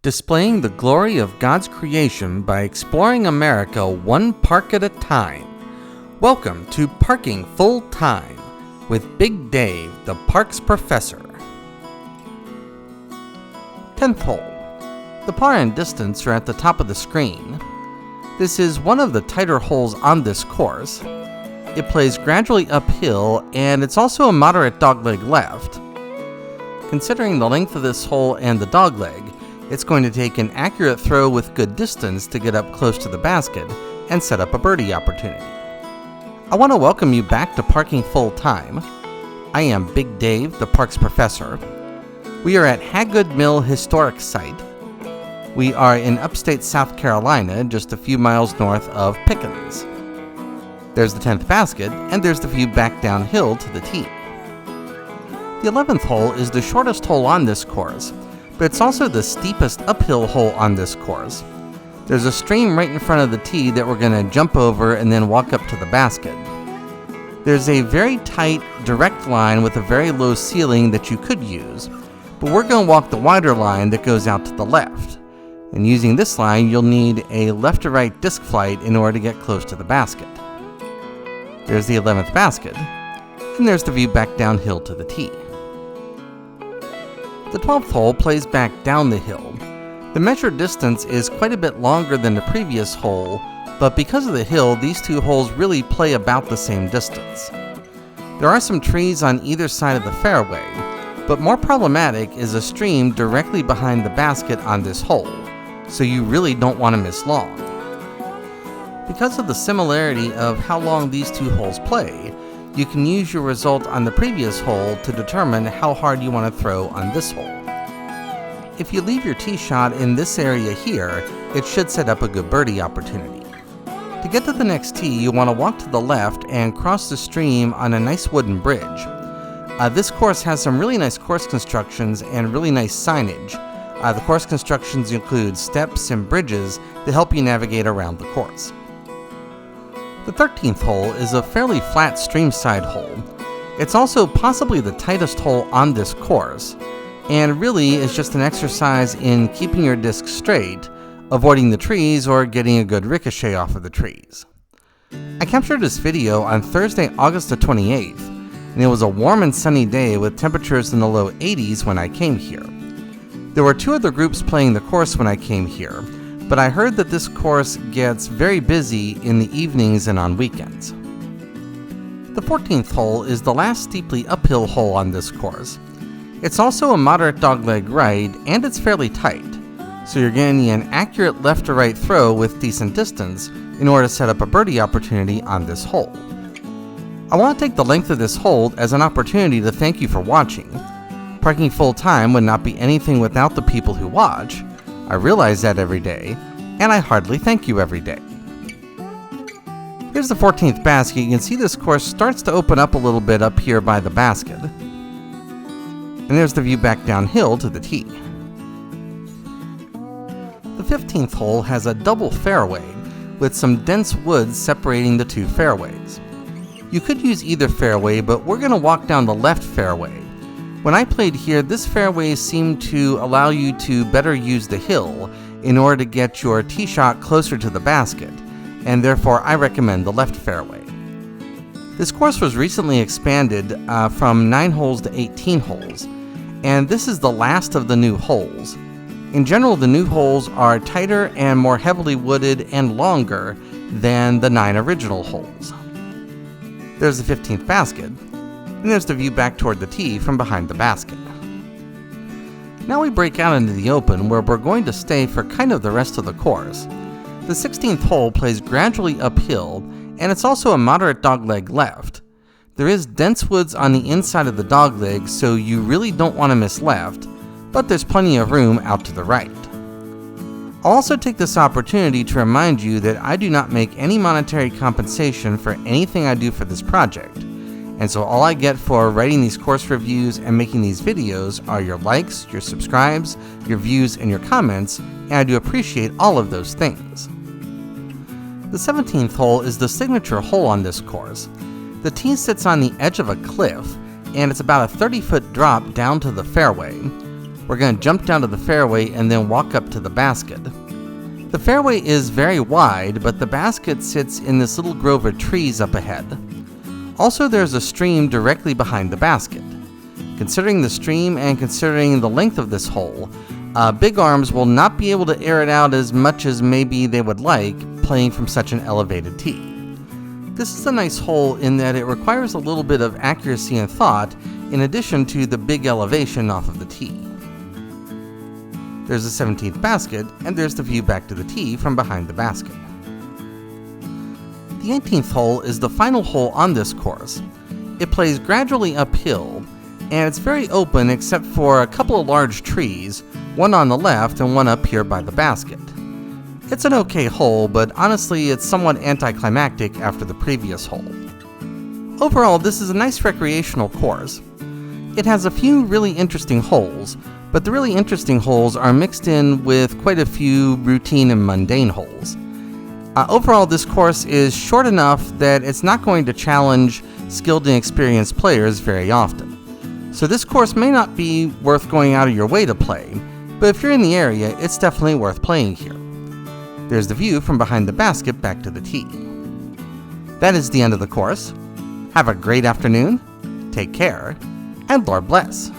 displaying the glory of God's creation by exploring America one park at a time. Welcome to Parking Full Time with Big Dave, the park's professor. 10th hole. The par and distance are at the top of the screen. This is one of the tighter holes on this course. It plays gradually uphill, and it's also a moderate dogleg left. Considering the length of this hole and the dogleg, it's going to take an accurate throw with good distance to get up close to the basket and set up a birdie opportunity. I want to welcome you back to Parking Full Time. I am Big Dave, the park's professor. We are at Hagood Mill Historic Site. We are in upstate South Carolina, just a few miles north of Pickens. There's the 10th basket, and there's the view back downhill to the tee. The 11th hole is the shortest hole on this course, but it's also the steepest uphill hole on this course. There's a stream right in front of the tee that we're going to jump over and then walk up to the basket. There's a very tight, direct line with a very low ceiling that you could use, but we're going to walk the wider line that goes out to the left. And using this line, you'll need a left to right disc flight in order to get close to the basket. There's the 11th basket, and there's the view back downhill to the tee. The 12th hole plays back down the hill. The measured distance is quite a bit longer than the previous hole, but because of the hill, these two holes really play about the same distance. There are some trees on either side of the fairway, but more problematic is a stream directly behind the basket on this hole, so you really don't want to miss long. Because of the similarity of how long these two holes play, you can use your result on the previous hole to determine how hard you want to throw on this hole. If you leave your tee shot in this area here, it should set up a good birdie opportunity. To get to the next tee, you want to walk to the left and cross the stream on a nice wooden bridge. This course has some really nice course constructions and really nice signage. The course constructions include steps and bridges to help you navigate around the course. The 13th hole is a fairly flat streamside hole. It's also possibly the tightest hole on this course, and really is just an exercise in keeping your disc straight, avoiding the trees, or getting a good ricochet off of the trees. I captured this video on Thursday, August the 28th, and it was a warm and sunny day with temperatures in the low 80s when I came here. There were two other groups playing the course when I came here, but I heard that this course gets very busy in the evenings and on weekends. The 14th hole is the last steeply uphill hole on this course. It's also a moderate dogleg ride, and it's fairly tight, so you're getting an accurate left to right throw with decent distance in order to set up a birdie opportunity on this hole. I want to take the length of this hole as an opportunity to thank you for watching. Parking Full Time would not be anything without the people who watch. I realize that every day, and I hardly thank you every day. Here's the 14th basket. You can see this course starts to open up a little bit up here by the basket. And there's the view back downhill to the tee. The 15th hole has a double fairway with some dense woods separating the two fairways. You could use either fairway, but we're going to walk down the left fairway. When I played here, this fairway seemed to allow you to better use the hill in order to get your tee shot closer to the basket, and therefore I recommend the left fairway. This course was recently expanded from 9 holes to 18 holes, and this is the last of the new holes. In general, the new holes are tighter and more heavily wooded and longer than the 9 original holes. There's the 15th basket, and there's the view back toward the tee from behind the basket. Now we break out into the open, where we're going to stay for kind of the rest of the course. The 16th hole plays gradually uphill, and it's also a moderate dogleg left. There is dense woods on the inside of the dogleg, so you really don't want to miss left, but there's plenty of room out to the right. I'll also take this opportunity to remind you that I do not make any monetary compensation for anything I do for this project. And so all I get for writing these course reviews and making these videos are your likes, your subscribes, your views, and your comments, and I do appreciate all of those things. The 17th hole is the signature hole on this course. The tee sits on the edge of a cliff, and it's about a 30-foot drop down to the fairway. We're going to jump down to the fairway and then walk up to the basket. The fairway is very wide, but the basket sits in this little grove of trees up ahead. Also, there's a stream directly behind the basket. Considering the stream and considering the length of this hole, big arms will not be able to air it out as much as maybe they would like playing from such an elevated tee. This is a nice hole in that it requires a little bit of accuracy and thought in addition to the big elevation off of the tee. There's the 17th basket, and there's the view back to the tee from behind the basket. The 18th hole is the final hole on this course. It plays gradually uphill, and it's very open except for a couple of large trees, one on the left and one up here by the basket. It's an okay hole, but honestly it's somewhat anticlimactic after the previous hole. Overall, this is a nice recreational course. It has a few really interesting holes, but the really interesting holes are mixed in with quite a few routine and mundane holes. Overall, this course is short enough that it's not going to challenge skilled and experienced players very often. So this course may not be worth going out of your way to play, but if you're in the area, it's definitely worth playing here. There's the view from behind the basket back to the tee. That is the end of the course. Have a great afternoon, take care, and Lord bless.